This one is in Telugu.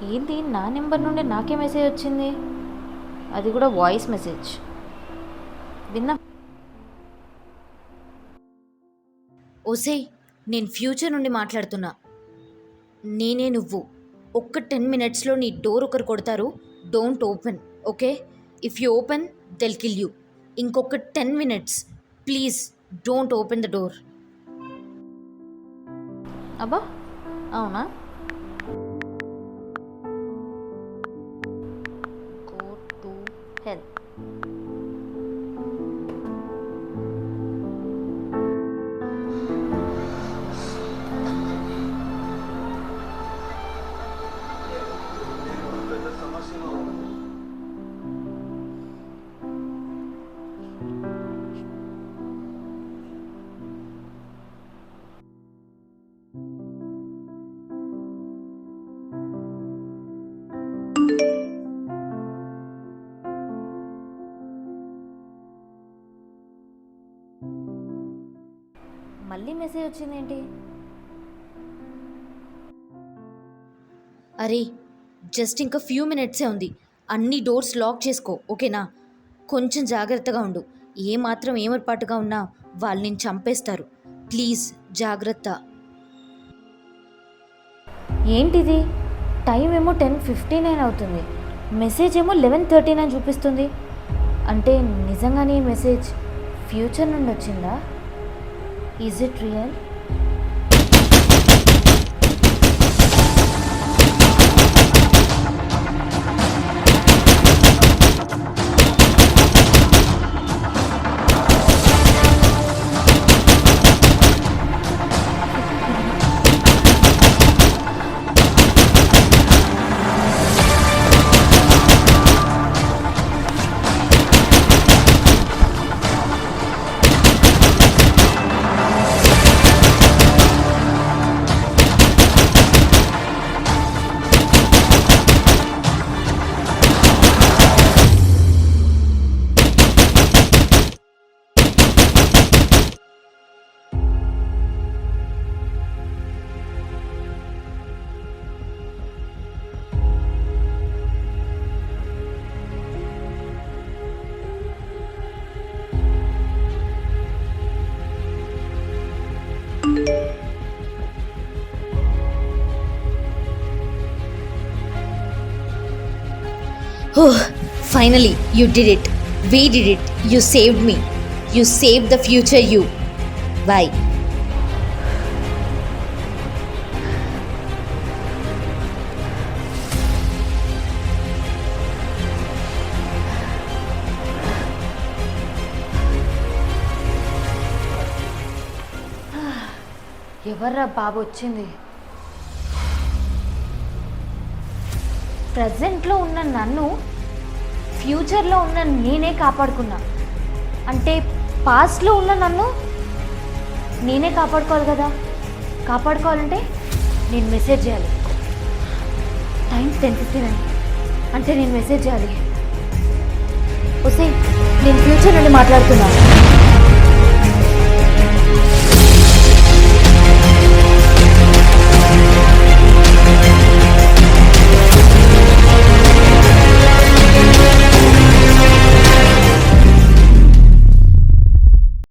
ఏంటి నా నెంబర్ నుండి నాకే మెసేజ్ వచ్చింది? అది కూడా వాయిస్ మెసేజ్. విన్నా. ఓసేయ్, నేను ఫ్యూచర్ నుండి మాట్లాడుతున్నా. నేనే నువ్వు. ఒక్క 10 minutesలో నీ డోర్ ఒకరు కొడతారు. Don't open, okay? If you open they'll kill you. ఇంకొక 10 minutes please don't open the door. అబ్బా, అవునా? Go to hell. మళ్ళీ మెసేజ్ వచ్చిందేంటి? అరే, జస్ట్ ఇంకా ఫ్యూ మినిట్సే ఉంది. అన్ని డోర్స్ లాక్ చేసుకో, ఓకేనా? కొంచెం జాగ్రత్తగా ఉండు. ఏమాత్రం ఏమర్పాటుగా ఉన్నా వాళ్ళు నేను చంపేస్తారు. ప్లీజ్ జాగ్రత్త. ఏంటిది? టైం ఏమో 10:59 అవుతుంది, మెసేజ్ ఏమో 11:39 చూపిస్తుంది. అంటే నిజంగానే ఈ మెసేజ్ ఫ్యూచర్ నుండి వచ్చిందా? Is it real? Oh, finally, you did it. We did it. You saved me. You saved the future you. Bye. ఎవర్రా బాబు వచ్చింది? ప్రజెంట్లో ఉన్న నన్ను ఫ్యూచర్లో ఉన్న నేనే కాపాడుకున్నా. అంటే పాస్ట్లో ఉన్న నన్ను నేనే కాపాడుకోవాలి కదా. కాపాడుకోవాలంటే నేను మెసేజ్ చేయాలి. టైం 10:59 అంటే నేను మెసేజ్ చేయాలి. ఓసే, నేను ఫ్యూచర్ నుండి మాట్లాడుతున్నాను.